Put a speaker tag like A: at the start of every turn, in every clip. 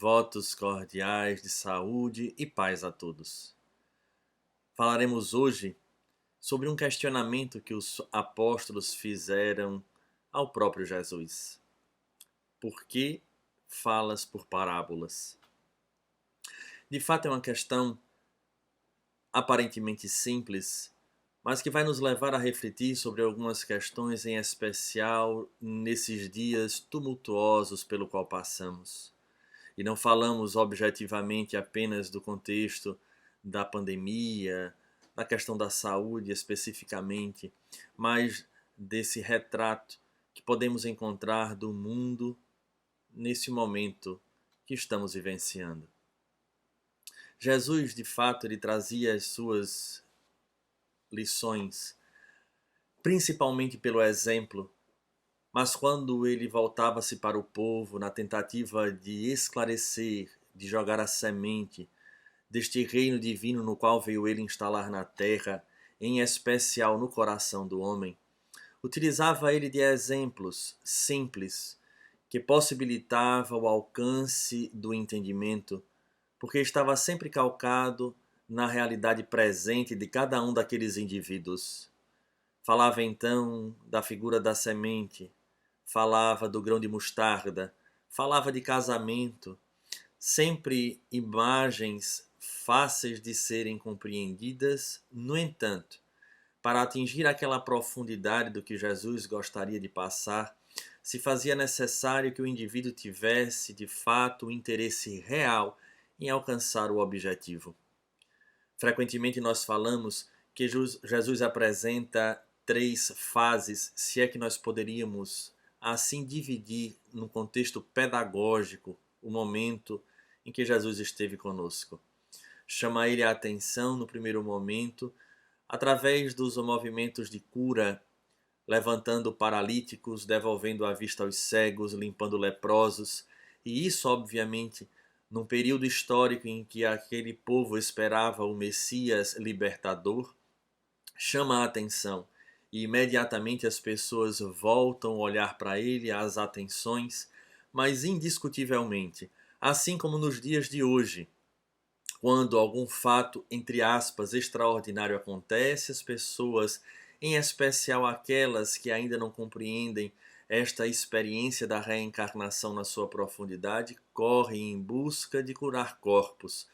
A: Votos cordiais de saúde e paz a todos. Falaremos hoje sobre um questionamento que os apóstolos fizeram ao próprio Jesus. Por que falas por parábolas? De fato, é uma questão aparentemente simples, mas que vai nos levar a refletir sobre algumas questões, em especial nesses dias tumultuosos pelo qual passamos. E não falamos objetivamente apenas do contexto da pandemia, da questão da saúde especificamente, mas desse retrato que podemos encontrar do mundo nesse momento que estamos vivenciando. Jesus, de fato, ele trazia as suas lições, principalmente pelo exemplo, mas quando ele voltava-se para o povo na tentativa de esclarecer, de jogar a semente deste reino divino no qual veio ele instalar na terra, em especial no coração do homem, utilizava ele de exemplos simples que possibilitava o alcance do entendimento, porque estava sempre calcado na realidade presente de cada um daqueles indivíduos. Falava então da figura da semente, falava do grão de mostarda, falava de casamento, sempre imagens fáceis de serem compreendidas. No entanto, para atingir aquela profundidade do que Jesus gostaria de passar, se fazia necessário que o indivíduo tivesse, de fato, um interesse real em alcançar o objetivo. Frequentemente nós falamos que Jesus apresenta três fases, se é que nós poderíamos assim dividir no contexto pedagógico o momento em que Jesus esteve conosco. Chama ele a atenção no primeiro momento através dos movimentos de cura, levantando paralíticos, devolvendo a vista aos cegos, limpando leprosos, e isso obviamente num período histórico em que aquele povo esperava o Messias libertador. Chama a atenção e imediatamente as pessoas voltam o olhar para ele, as atenções, mas indiscutivelmente, assim como nos dias de hoje, quando algum fato, entre aspas, extraordinário acontece, as pessoas, em especial aquelas que ainda não compreendem esta experiência da reencarnação na sua profundidade, correm em busca de curar corpos,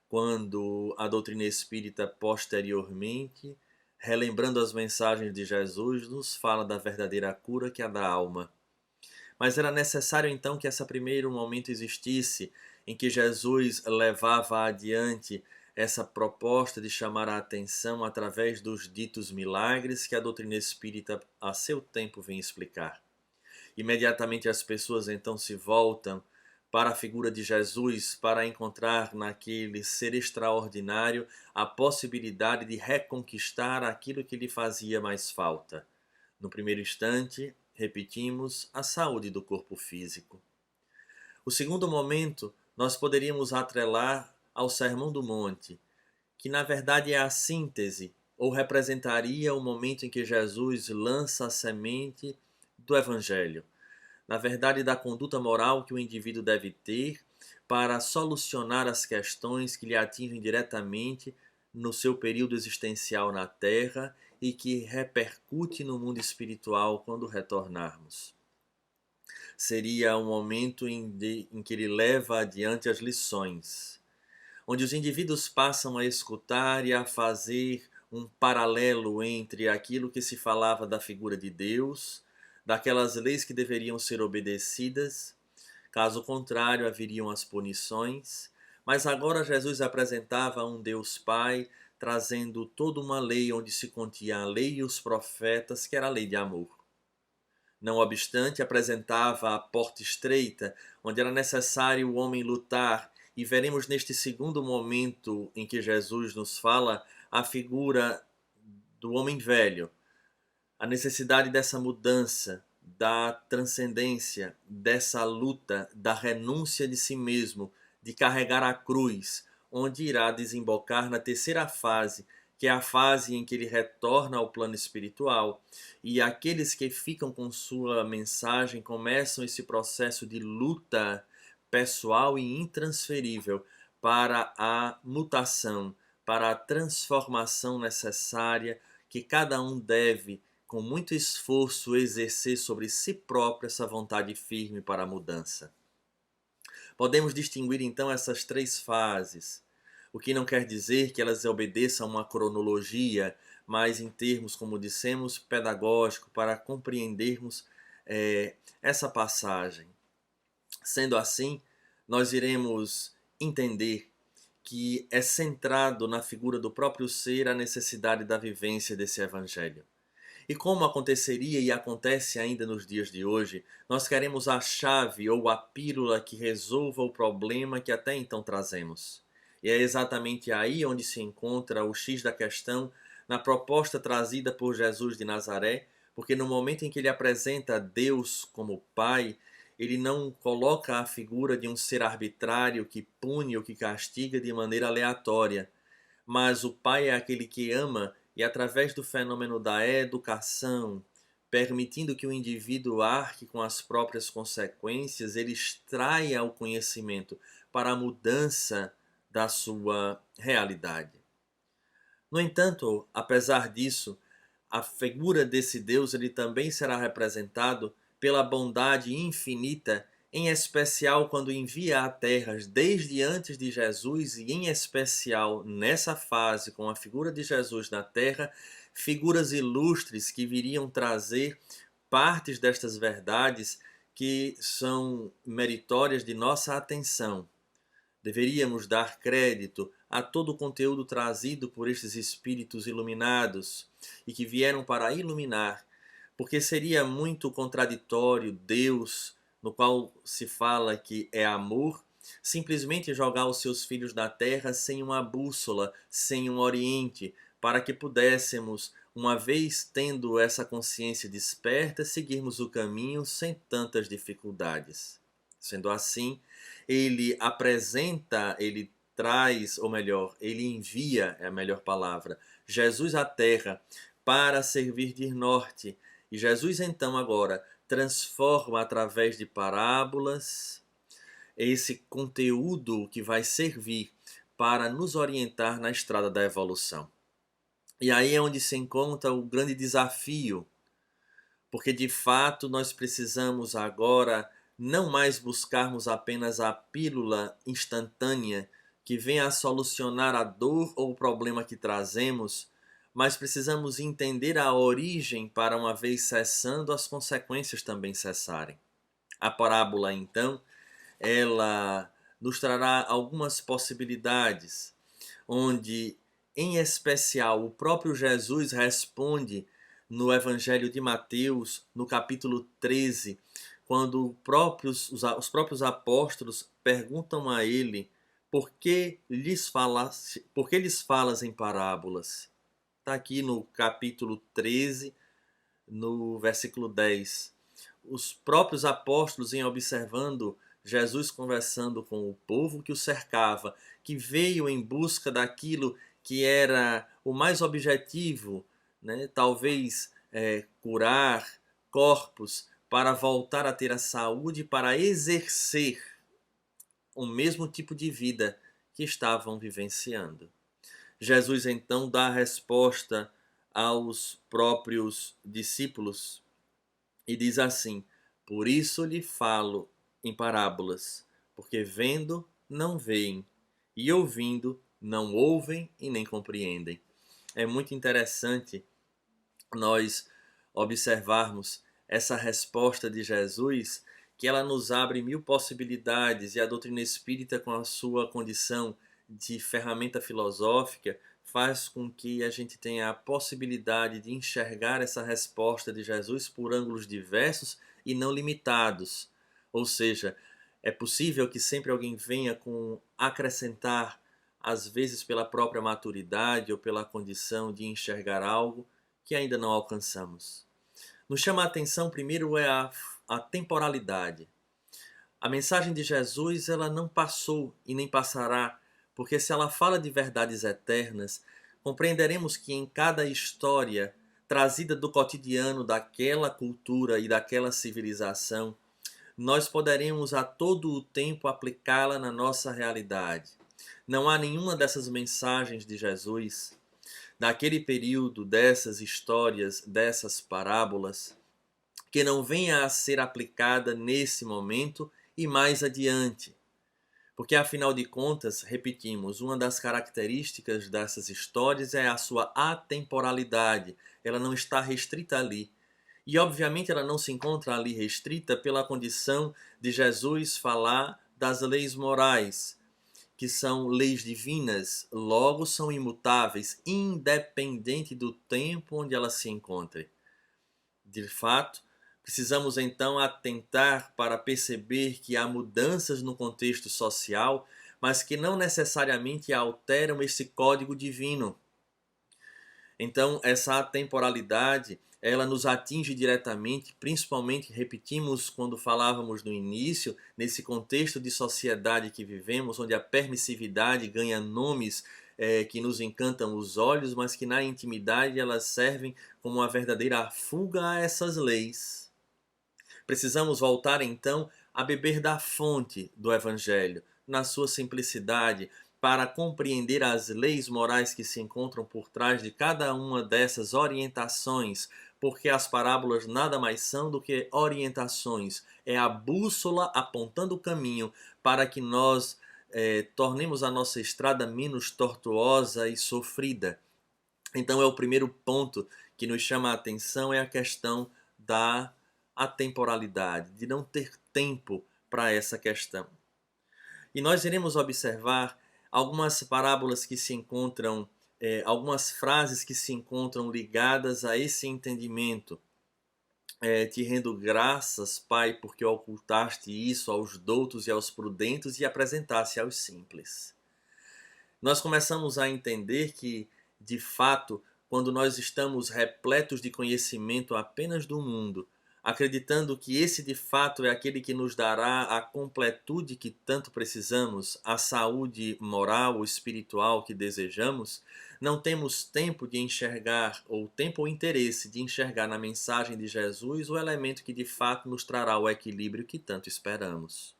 A: quando a doutrina espírita posteriormente, relembrando as mensagens de Jesus, nos fala da verdadeira cura que é a da alma. Mas era necessário então que esse primeiro momento existisse, em que Jesus levava adiante essa proposta de chamar a atenção através dos ditos milagres que a doutrina espírita a seu tempo vem explicar. Imediatamente as pessoas então se voltam para a figura de Jesus, para encontrar naquele ser extraordinário a possibilidade de reconquistar aquilo que lhe fazia mais falta. No primeiro instante, repetimos, a saúde do corpo físico. O segundo momento nós poderíamos atrelar ao Sermão do Monte, que na verdade é a síntese, ou representaria o momento em que Jesus lança a semente do Evangelho. Na verdade, da conduta moral que o indivíduo deve ter para solucionar as questões que lhe atingem diretamente no seu período existencial na Terra e que repercute no mundo espiritual quando retornarmos. Seria um momento em que ele leva adiante as lições, onde os indivíduos passam a escutar e a fazer um paralelo entre aquilo que se falava da figura de Deus, daquelas leis que deveriam ser obedecidas, caso contrário haveriam as punições, mas agora Jesus apresentava um Deus Pai, trazendo toda uma lei onde se continha a lei e os profetas, que era a lei de amor. Não obstante, apresentava a porta estreita, onde era necessário o homem lutar, e veremos neste segundo momento em que Jesus nos fala a figura do homem velho, a necessidade dessa mudança, da transcendência, dessa luta, da renúncia de si mesmo, de carregar a cruz, onde irá desembocar na terceira fase, que é a fase em que ele retorna ao plano espiritual, e aqueles que ficam com sua mensagem começam esse processo de luta pessoal e intransferível para a mutação, para a transformação necessária que cada um deve, com muito esforço, exercer sobre si próprio essa vontade firme para a mudança. Podemos distinguir então essas três fases, o que não quer dizer que elas obedeçam a uma cronologia, mas em termos, como dissemos, pedagógico, para compreendermos essa passagem. Sendo assim, nós iremos entender que é centrado na figura do próprio ser a necessidade da vivência desse evangelho. E como aconteceria e acontece ainda nos dias de hoje, nós queremos a chave ou a pílula que resolva o problema que até então trazemos. E é exatamente aí onde se encontra o X da questão na proposta trazida por Jesus de Nazaré, porque no momento em que ele apresenta Deus como Pai, ele não coloca a figura de um ser arbitrário que pune ou que castiga de maneira aleatória, mas o pai é aquele que ama e, através do fenômeno da educação, permitindo que o indivíduo arque com as próprias consequências, ele extraia o conhecimento para a mudança da sua realidade. No entanto, apesar disso, a figura desse Deus ele também será representado pela bondade infinita, em especial quando envia à terra, desde antes de Jesus, e em especial nessa fase, com a figura de Jesus na terra, figuras ilustres que viriam trazer partes destas verdades que são meritórias de nossa atenção. Deveríamos dar crédito a todo o conteúdo trazido por estes espíritos iluminados e que vieram para iluminar, porque seria muito contraditório Deus, no qual se fala que é amor, simplesmente jogar os seus filhos na terra sem uma bússola, sem um oriente, para que pudéssemos, uma vez tendo essa consciência desperta, seguirmos o caminho sem tantas dificuldades. Sendo assim, ele apresenta, ele traz, ou melhor, ele envia, é a melhor palavra, Jesus à terra para servir de norte. E Jesus então agora transforma através de parábolas esse conteúdo que vai servir para nos orientar na estrada da evolução. E aí é onde se encontra o grande desafio, porque de fato nós precisamos agora não mais buscarmos apenas a pílula instantânea que venha a solucionar a dor ou o problema que trazemos, mas precisamos entender a origem para, uma vez cessando, as consequências também cessarem. A parábola, então, ela nos trará algumas possibilidades, onde, em especial, o próprio Jesus responde no Evangelho de Mateus, no capítulo 13, quando os próprios apóstolos perguntam a ele por que lhes falas em parábolas. Está aqui no capítulo 13, no versículo 10. Os próprios apóstolos, em observando Jesus conversando com o povo que o cercava, que veio em busca daquilo que era o mais objetivo, né? Talvez curar corpos para voltar a ter a saúde, para exercer o mesmo tipo de vida que estavam vivenciando. Jesus então dá a resposta aos próprios discípulos e diz assim: por isso lhe falo em parábolas, porque vendo não veem, e ouvindo não ouvem e nem compreendem. É muito interessante nós observarmos essa resposta de Jesus, que ela nos abre mil possibilidades, e a doutrina espírita, com a sua condição de ferramenta filosófica, faz com que a gente tenha a possibilidade de enxergar essa resposta de Jesus por ângulos diversos e não limitados. Ou seja, é possível que sempre alguém venha com acrescentar, às vezes pela própria maturidade ou pela condição de enxergar algo que ainda não alcançamos. Nos chama a atenção primeiro é a temporalidade. A mensagem de Jesus ela não passou e nem passará, porque se ela fala de verdades eternas, compreenderemos que em cada história trazida do cotidiano daquela cultura e daquela civilização, nós poderemos a todo o tempo aplicá-la na nossa realidade. Não há nenhuma dessas mensagens de Jesus, daquele período, dessas histórias, dessas parábolas, que não venha a ser aplicada nesse momento e mais adiante. Porque, afinal de contas, repetimos, uma das características dessas histórias é a sua atemporalidade. Ela não está restrita ali. E, obviamente, ela não se encontra ali restrita pela condição de Jesus falar das leis morais, que são leis divinas, logo são imutáveis, independente do tempo onde ela se encontre. De fato, precisamos então atentar para perceber que há mudanças no contexto social, mas que não necessariamente alteram esse código divino. Então, essa atemporalidade, ela nos atinge diretamente, principalmente, repetimos quando falávamos no início, nesse contexto de sociedade que vivemos, onde a permissividade ganha nomes que nos encantam os olhos, mas que na intimidade elas servem como uma verdadeira fuga a essas leis. Precisamos voltar então a beber da fonte do Evangelho, na sua simplicidade, para compreender as leis morais que se encontram por trás de cada uma dessas orientações, porque as parábolas nada mais são do que orientações. É a bússola apontando o caminho para que nós tornemos a nossa estrada menos tortuosa e sofrida. Então é o primeiro ponto que nos chama a atenção, é a questão da atemporalidade, de não ter tempo para essa questão. E nós iremos observar algumas parábolas que se encontram, algumas frases que se encontram ligadas a esse entendimento. Te rendo graças, Pai, porque ocultaste isso aos doutos e aos prudentes e apresentaste aos simples. Nós começamos a entender que, de fato, quando nós estamos repletos de conhecimento apenas do mundo, acreditando que esse de fato é aquele que nos dará a completude que tanto precisamos, a saúde moral ou espiritual que desejamos, não temos tempo de enxergar, ou tempo ou interesse de enxergar na mensagem de Jesus o elemento que de fato nos trará o equilíbrio que tanto esperamos.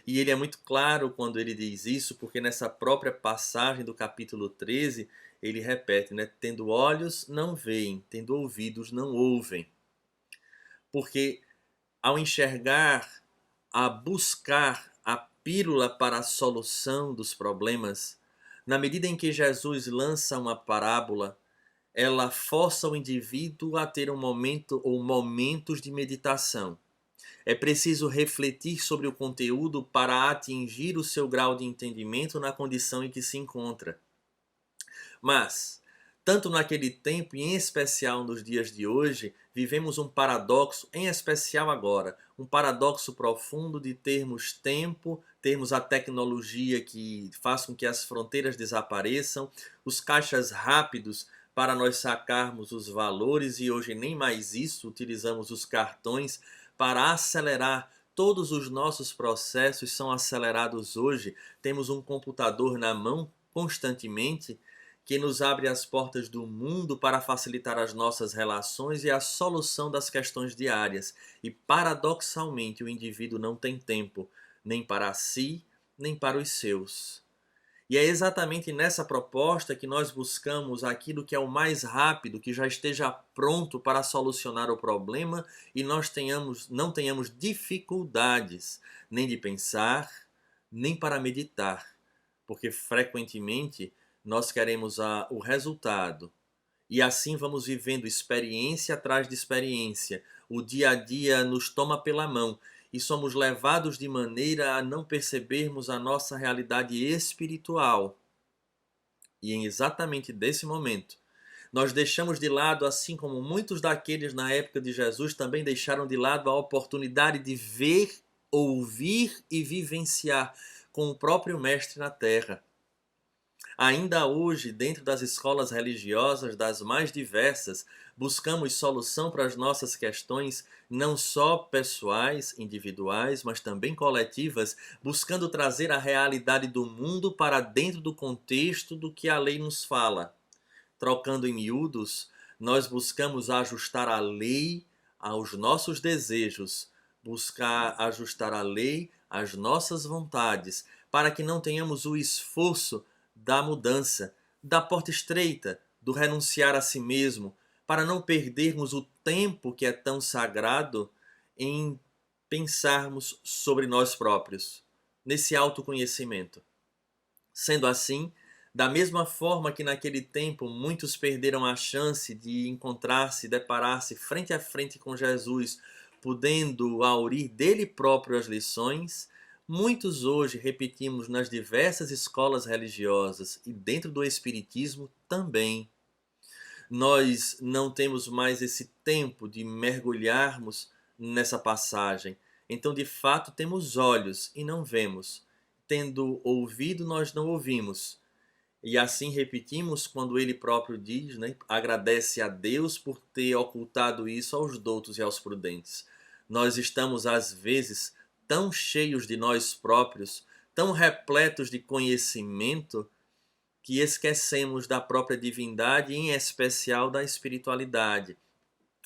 A: E ele é muito claro quando ele diz isso, porque nessa própria passagem do capítulo 13, ele repete, né? Tendo olhos, não veem, tendo ouvidos, não ouvem. Porque ao enxergar, a buscar a pílula para a solução dos problemas, na medida em que Jesus lança uma parábola, ela força o indivíduo a ter um momento ou momentos de meditação. É preciso refletir sobre o conteúdo para atingir o seu grau de entendimento na condição em que se encontra. Mas, tanto naquele tempo e em especial nos dias de hoje, vivemos um paradoxo, em especial agora, um paradoxo profundo de termos tempo, termos a tecnologia que faz com que as fronteiras desapareçam, os caixas rápidos para nós sacarmos os valores e hoje nem mais isso, utilizamos os cartões para acelerar. Todos os nossos processos são acelerados hoje. Temos um computador na mão constantemente que nos abre as portas do mundo para facilitar as nossas relações e a solução das questões diárias. E paradoxalmente o indivíduo não tem tempo nem para si, nem para os seus. E é exatamente nessa proposta que nós buscamos aquilo que é o mais rápido, que já esteja pronto para solucionar o problema e nós não tenhamos dificuldades nem de pensar, nem para meditar, porque frequentemente nós queremos o resultado. E assim vamos vivendo experiência atrás de experiência. O dia a dia nos toma pela mão e somos levados de maneira a não percebermos a nossa realidade espiritual. E em exatamente desse momento, nós deixamos de lado, assim como muitos daqueles na época de Jesus também deixaram de lado a oportunidade de ver, ouvir e vivenciar com o próprio Mestre na terra. Ainda hoje, dentro das escolas religiosas das mais diversas, buscamos solução para as nossas questões, não só pessoais, individuais, mas também coletivas, buscando trazer a realidade do mundo para dentro do contexto do que a lei nos fala. Trocando em miúdos, nós buscamos ajustar a lei aos nossos desejos, buscar ajustar a lei às nossas vontades, para que não tenhamos o esforço da mudança, da porta estreita, do renunciar a si mesmo, para não perdermos o tempo que é tão sagrado em pensarmos sobre nós próprios, nesse autoconhecimento. Sendo assim, da mesma forma que naquele tempo muitos perderam a chance de encontrar-se, deparar-se frente a frente com Jesus, podendo aurir dele próprio as lições, muitos hoje repetimos nas diversas escolas religiosas e dentro do Espiritismo também. Nós não temos mais esse tempo de mergulharmos nessa passagem. Então, de fato, temos olhos e não vemos. Tendo ouvido, nós não ouvimos. E assim repetimos quando ele próprio diz, né, agradece a Deus por ter ocultado isso aos doutos e aos prudentes. Nós estamos, às vezes, tão cheios de nós próprios, tão repletos de conhecimento, que esquecemos da própria divindade e, em especial, da espiritualidade,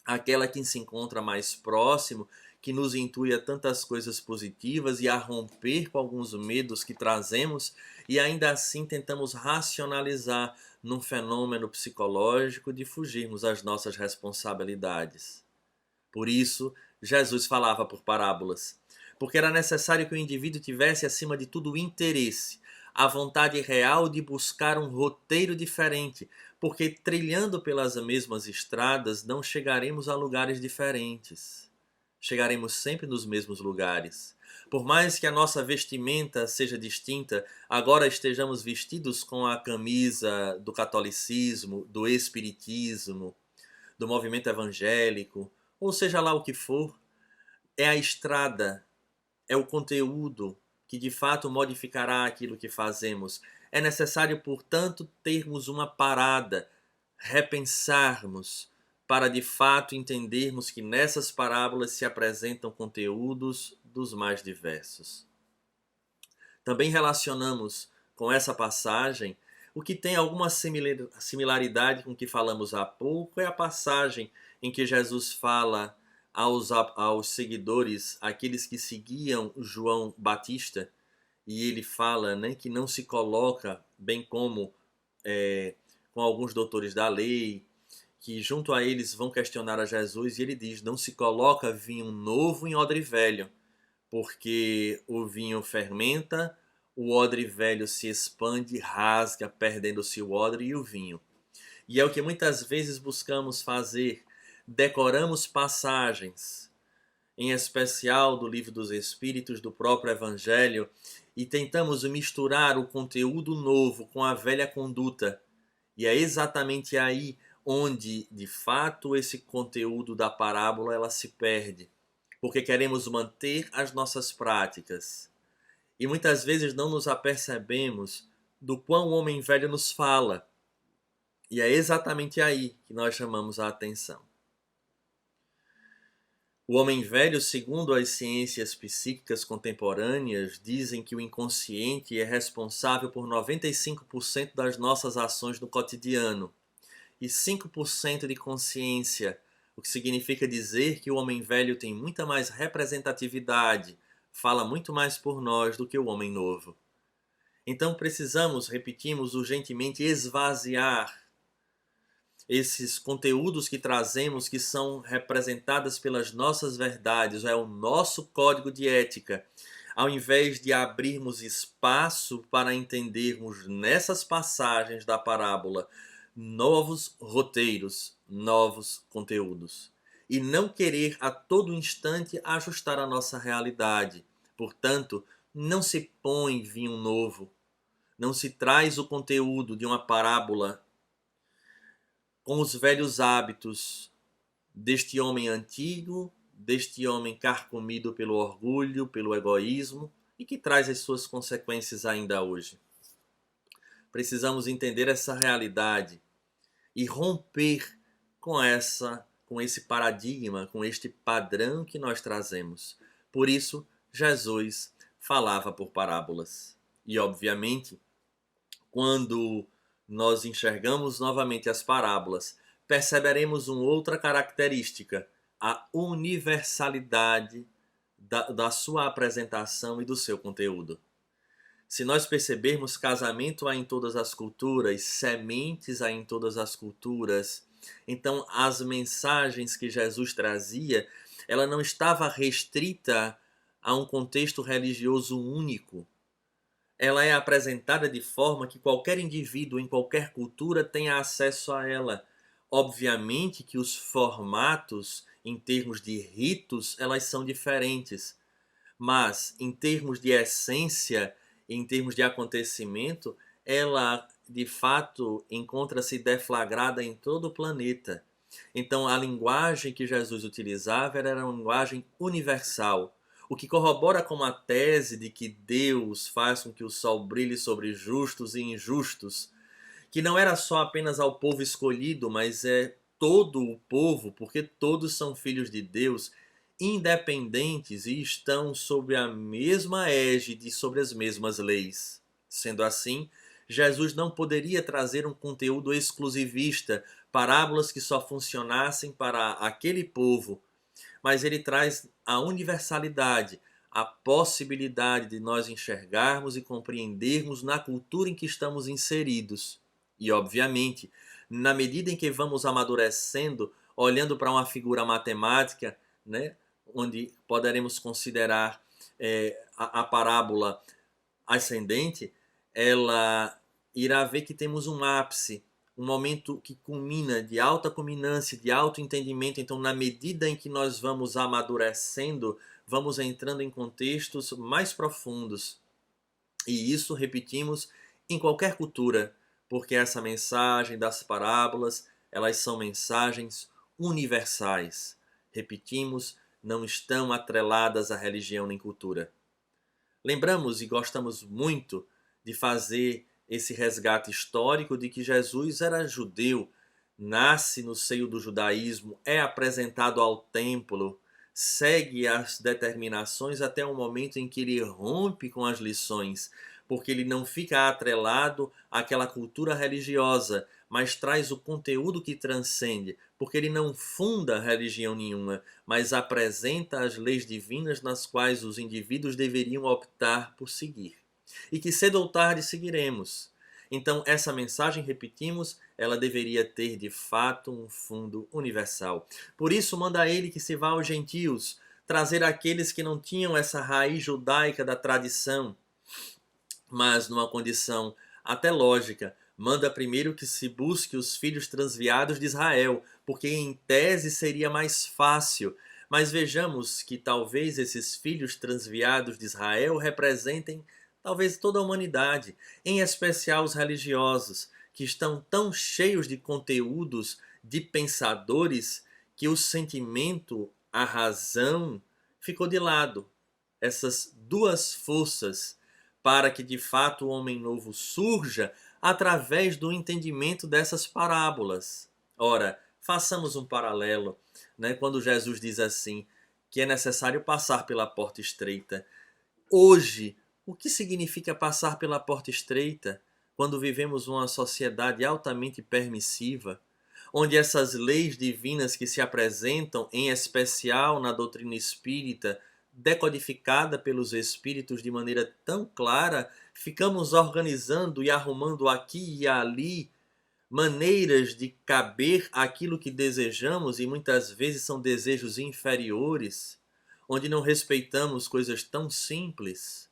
A: aquela que se encontra mais próximo, que nos intui a tantas coisas positivas e a romper com alguns medos que trazemos, e ainda assim tentamos racionalizar num fenômeno psicológico de fugirmos às nossas responsabilidades. Por isso, Jesus falava por parábolas, porque era necessário que o indivíduo tivesse, acima de tudo, o interesse, a vontade real de buscar um roteiro diferente, porque trilhando pelas mesmas estradas não chegaremos a lugares diferentes. Chegaremos sempre nos mesmos lugares. Por mais que a nossa vestimenta seja distinta, agora estejamos vestidos com a camisa do catolicismo, do espiritismo, do movimento evangélico, ou seja lá o que for, é a estrada, é o conteúdo que de fato modificará aquilo que fazemos. É necessário, portanto, termos uma parada, repensarmos, para de fato entendermos que nessas parábolas se apresentam conteúdos dos mais diversos. Também relacionamos com essa passagem o que tem alguma similaridade com o que falamos há pouco, é a passagem em que Jesus fala aos seguidores, aqueles que seguiam João Batista, e ele fala, né, que não se coloca, bem como com alguns doutores da lei, que junto a eles vão questionar a Jesus, e ele diz, não se coloca vinho novo em odre velho, porque o vinho fermenta, o odre velho se expande, rasga, perdendo-se o odre e o vinho. E é o que muitas vezes buscamos fazer. Decoramos passagens, em especial do Livro dos Espíritos, do próprio Evangelho, e tentamos misturar o conteúdo novo com a velha conduta. E é exatamente aí onde, de fato, esse conteúdo da parábola ela se perde. Porque queremos manter as nossas práticas. E muitas vezes não nos apercebemos do quão o homem velho nos fala. E é exatamente aí que nós chamamos a atenção. O homem velho, segundo as ciências psíquicas contemporâneas, dizem que o inconsciente é responsável por 95% das nossas ações no cotidiano e 5% de consciência, o que significa dizer que o homem velho tem muita mais representatividade, fala muito mais por nós do que o homem novo. Então precisamos, repetimos, urgentemente esvaziar esses conteúdos que trazemos, que são representadas pelas nossas verdades, é o nosso código de ética. Ao invés de abrirmos espaço para entendermos nessas passagens da parábola novos roteiros, novos conteúdos. E não querer a todo instante ajustar a nossa realidade. Portanto, não se põe vinho novo, não se traz o conteúdo de uma parábola com os velhos hábitos deste homem antigo, deste homem carcomido pelo orgulho, pelo egoísmo e que traz as suas consequências ainda hoje. Precisamos entender essa realidade e romper com esse paradigma, com este padrão que nós trazemos. Por isso, Jesus falava por parábolas. E, obviamente, quando nós enxergamos novamente as parábolas, perceberemos uma outra característica, a universalidade da sua apresentação e do seu conteúdo. Se nós percebermos, casamento há em todas as culturas, sementes há em todas as culturas. Então, as mensagens que Jesus trazia, ela não estava restrita a um contexto religioso único. Ela é apresentada de forma que qualquer indivíduo em qualquer cultura tenha acesso a ela. Obviamente que os formatos, em termos de ritos, elas são diferentes, mas em termos de essência, em termos de acontecimento, ela de fato encontra-se deflagrada em todo o planeta. Então a linguagem que Jesus utilizava era uma linguagem universal, o que corrobora com a tese de que Deus faz com que o sol brilhe sobre justos e injustos, que não era só apenas ao povo escolhido, mas é todo o povo, porque todos são filhos de Deus, independentes e estão sob a mesma égide, sobre as mesmas leis. Sendo assim, Jesus não poderia trazer um conteúdo exclusivista, parábolas que só funcionassem para aquele povo, mas ele traz a universalidade, a possibilidade de nós enxergarmos e compreendermos na cultura em que estamos inseridos. E, obviamente, na medida em que vamos amadurecendo, olhando para uma figura matemática, né, onde poderemos considerar a parábola ascendente, ela irá ver que temos um ápice, um momento que culmina de alta culminância, de alto entendimento. Então, na medida em que nós vamos amadurecendo, vamos entrando em contextos mais profundos. E isso, repetimos, em qualquer cultura, porque essa mensagem das parábolas, elas são mensagens universais. Repetimos, não estão atreladas à religião nem cultura. Lembramos e gostamos muito de fazer esse resgate histórico de que Jesus era judeu, nasce no seio do judaísmo, é apresentado ao templo, segue as determinações até o momento em que ele rompe com as lições, porque ele não fica atrelado àquela cultura religiosa, mas traz o conteúdo que transcende, porque ele não funda religião nenhuma, mas apresenta as leis divinas nas quais os indivíduos deveriam optar por seguir. E que cedo ou tarde seguiremos. Então, essa mensagem, repetimos, ela deveria ter de fato um fundo universal. Por isso, manda ele que se vá aos gentios, trazer aqueles que não tinham essa raiz judaica da tradição, mas numa condição até lógica. Manda primeiro que se busque os filhos transviados de Israel, porque em tese seria mais fácil. Mas vejamos que talvez esses filhos transviados de Israel representem talvez toda a humanidade, em especial os religiosos, que estão tão cheios de conteúdos, de pensadores, que o sentimento, a razão, ficou de lado. Essas duas forças para que de fato o homem novo surja através do entendimento dessas parábolas. Ora, façamos um paralelo, né? Quando Jesus diz assim, que é necessário passar pela porta estreita. Hoje, o que significa passar pela porta estreita quando vivemos uma sociedade altamente permissiva, onde essas leis divinas que se apresentam, em especial na doutrina espírita, decodificada pelos espíritos de maneira tão clara, ficamos organizando e arrumando aqui e ali maneiras de caber aquilo que desejamos, e muitas vezes são desejos inferiores, onde não respeitamos coisas tão simples.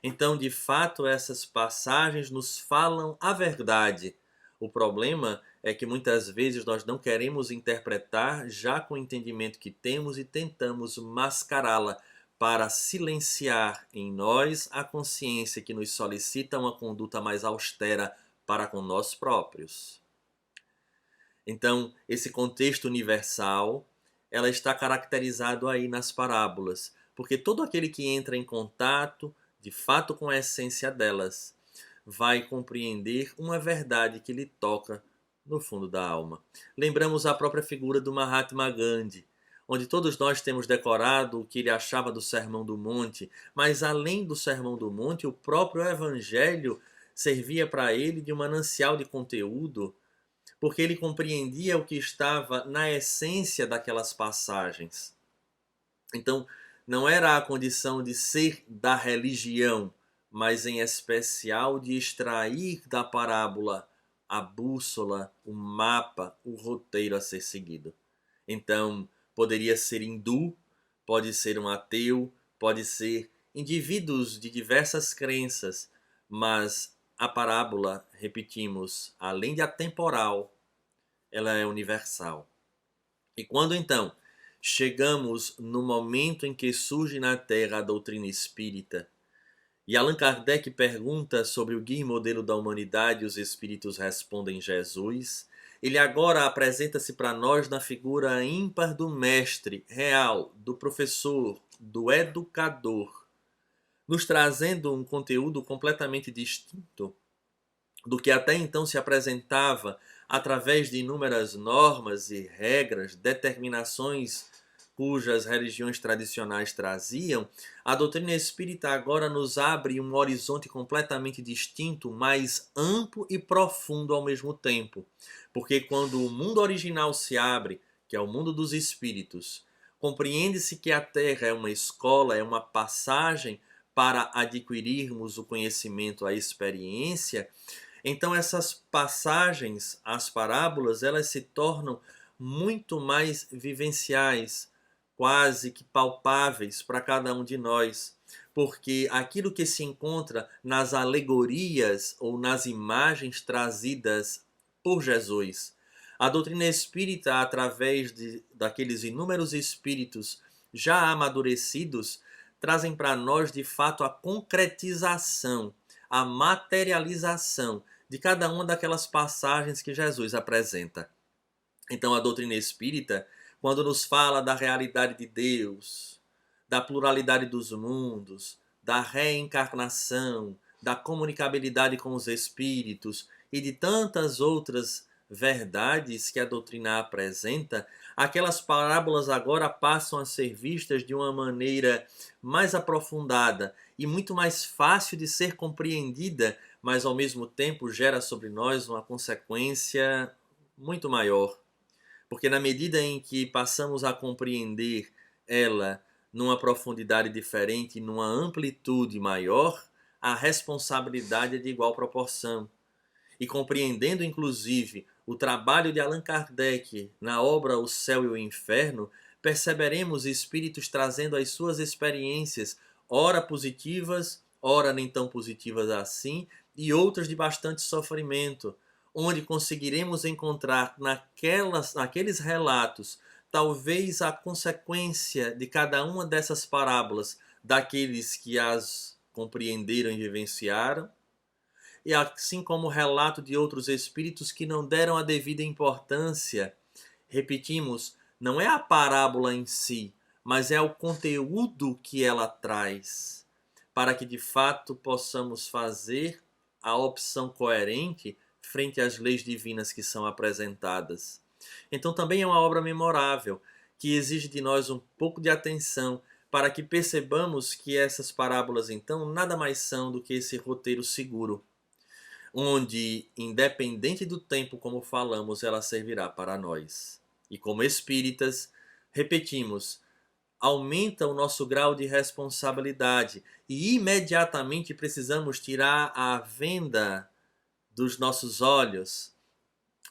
A: Então, de fato, essas passagens nos falam a verdade. O problema é que muitas vezes nós não queremos interpretar já com o entendimento que temos e tentamos mascará-la para silenciar em nós a consciência que nos solicita uma conduta mais austera para com nós próprios. Então, esse contexto universal, ela está caracterizado aí nas parábolas, porque todo aquele que entra em contato de fato com a essência delas, vai compreender uma verdade que lhe toca no fundo da alma. Lembramos a própria figura do Mahatma Gandhi, onde todos nós temos decorado o que ele achava do Sermão do Monte, mas além do Sermão do Monte, o próprio Evangelho servia para ele de um manancial de conteúdo, porque ele compreendia o que estava na essência daquelas passagens. Então, não era a condição de ser da religião, mas em especial de extrair da parábola a bússola, o mapa, o roteiro a ser seguido. Então, poderia ser hindu, pode ser um ateu, pode ser indivíduos de diversas crenças, mas a parábola, repetimos, além de atemporal, ela é universal. E quando então chegamos no momento em que surge na Terra a doutrina espírita, e Allan Kardec pergunta sobre o guia e modelo da humanidade, os espíritos respondem Jesus. Ele agora apresenta-se para nós na figura ímpar do mestre real, do professor, do educador, nos trazendo um conteúdo completamente distinto do que até então se apresentava através de inúmeras normas e regras, determinações cujas religiões tradicionais traziam. A doutrina espírita agora nos abre um horizonte completamente distinto, mais amplo e profundo ao mesmo tempo. Porque quando o mundo original se abre, que é o mundo dos espíritos, compreende-se que a Terra é uma escola, é uma passagem para adquirirmos o conhecimento, a experiência. Então essas passagens, as parábolas, elas se tornam muito mais vivenciais, quase que palpáveis para cada um de nós, porque aquilo que se encontra nas alegorias ou nas imagens trazidas por Jesus, a doutrina espírita, através daqueles inúmeros espíritos já amadurecidos, trazem para nós de fato a concretização, a materialização de cada uma daquelas passagens que Jesus apresenta. Então a doutrina espírita, quando nos fala da realidade de Deus, da pluralidade dos mundos, da reencarnação, da comunicabilidade com os espíritos e de tantas outras verdades que a doutrina apresenta, aquelas parábolas agora passam a ser vistas de uma maneira mais aprofundada e muito mais fácil de ser compreendida, mas ao mesmo tempo gera sobre nós uma consequência muito maior. Porque na medida em que passamos a compreender ela numa profundidade diferente, numa amplitude maior, a responsabilidade é de igual proporção. E compreendendo inclusive o trabalho de Allan Kardec na obra O Céu e o Inferno, perceberemos espíritos trazendo as suas experiências, ora positivas, ora nem tão positivas assim, e outras de bastante sofrimento, onde conseguiremos encontrar naqueles relatos talvez a consequência de cada uma dessas parábolas daqueles que as compreenderam e vivenciaram, e assim como o relato de outros espíritos que não deram a devida importância. Repetimos, não é a parábola em si, mas é o conteúdo que ela traz, para que de fato possamos fazer a opção coerente frente às leis divinas que são apresentadas. Então também é uma obra memorável, que exige de nós um pouco de atenção, para que percebamos que essas parábolas então nada mais são do que esse roteiro seguro, onde, independente do tempo, como falamos, ela servirá para nós. E como espíritas, repetimos, aumenta o nosso grau de responsabilidade e imediatamente precisamos tirar a venda dos nossos olhos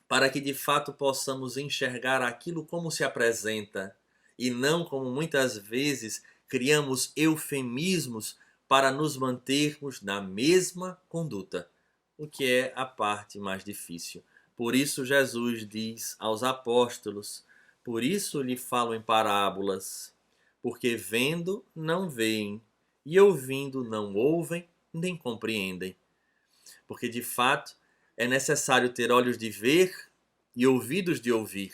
A: para que de fato possamos enxergar aquilo como se apresenta e não como muitas vezes criamos eufemismos para nos mantermos na mesma conduta, o que é a parte mais difícil. Por isso Jesus diz aos apóstolos, por isso lhe falo em parábolas, porque vendo não veem, e ouvindo não ouvem, nem compreendem. Porque de fato é necessário ter olhos de ver e ouvidos de ouvir,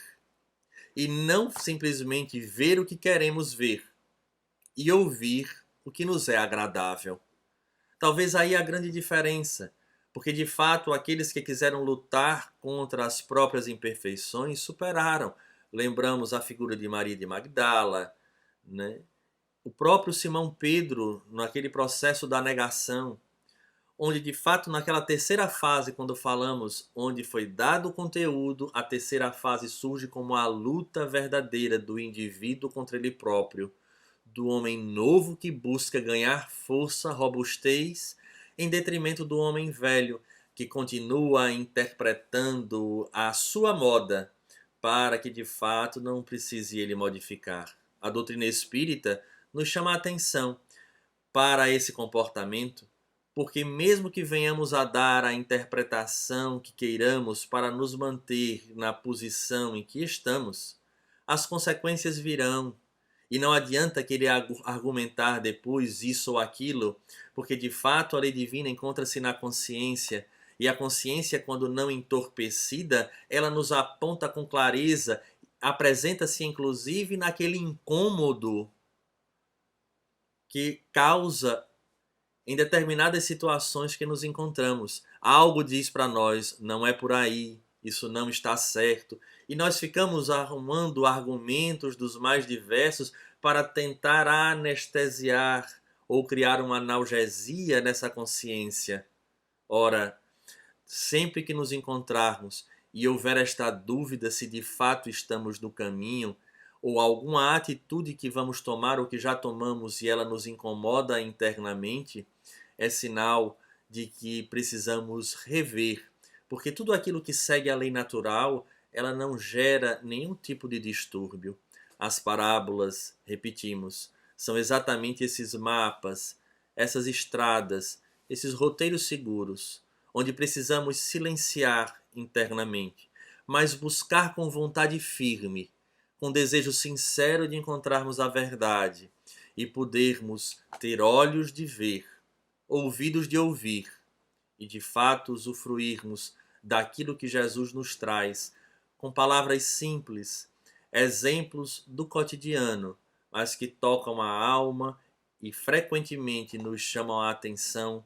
A: e não simplesmente ver o que queremos ver e ouvir o que nos é agradável. Talvez aí a grande diferença, porque de fato aqueles que quiseram lutar contra as próprias imperfeições superaram. Lembramos a figura de Maria de Magdala, né? O próprio Simão Pedro, naquele processo da negação, onde de fato naquela terceira fase, quando falamos onde foi dado o conteúdo, a terceira fase surge como a luta verdadeira do indivíduo contra ele próprio, do homem novo que busca ganhar força, robustez, em detrimento do homem velho que continua interpretando a sua moda para que de fato não precise ele modificar. A doutrina espírita nos chama a atenção para esse comportamento, porque mesmo que venhamos a dar a interpretação que queiramos para nos manter na posição em que estamos, as consequências virão. E não adianta querer argumentar depois isso ou aquilo, porque de fato a lei divina encontra-se na consciência, e a consciência, quando não entorpecida, ela nos aponta com clareza, apresenta-se inclusive naquele incômodo que causa em determinadas situações que nos encontramos. Algo diz para nós, não é por aí, isso não está certo. E nós ficamos arrumando argumentos dos mais diversos para tentar anestesiar ou criar uma analgesia nessa consciência. Ora, sempre que nos encontrarmos e houver esta dúvida se de fato estamos no caminho, ou alguma atitude que vamos tomar ou que já tomamos e ela nos incomoda internamente, é sinal de que precisamos rever, porque tudo aquilo que segue a lei natural, ela não gera nenhum tipo de distúrbio. As parábolas, repetimos, são exatamente esses mapas, essas estradas, esses roteiros seguros, onde precisamos silenciar internamente, mas buscar com vontade firme, com desejo sincero de encontrarmos a verdade e podermos ter olhos de ver, ouvidos de ouvir e de fato usufruirmos daquilo que Jesus nos traz com palavras simples, exemplos do cotidiano, mas que tocam a alma e frequentemente nos chamam a atenção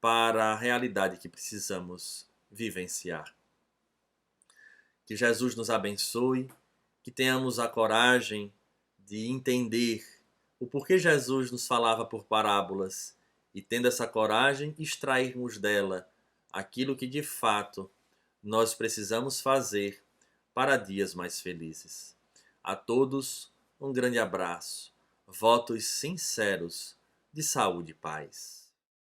A: para a realidade que precisamos vivenciar. Que Jesus nos abençoe, que tenhamos a coragem de entender o porquê Jesus nos falava por parábolas e, tendo essa coragem, extrairmos dela aquilo que de fato nós precisamos fazer para dias mais felizes. A todos, um grande abraço, votos sinceros de saúde e paz.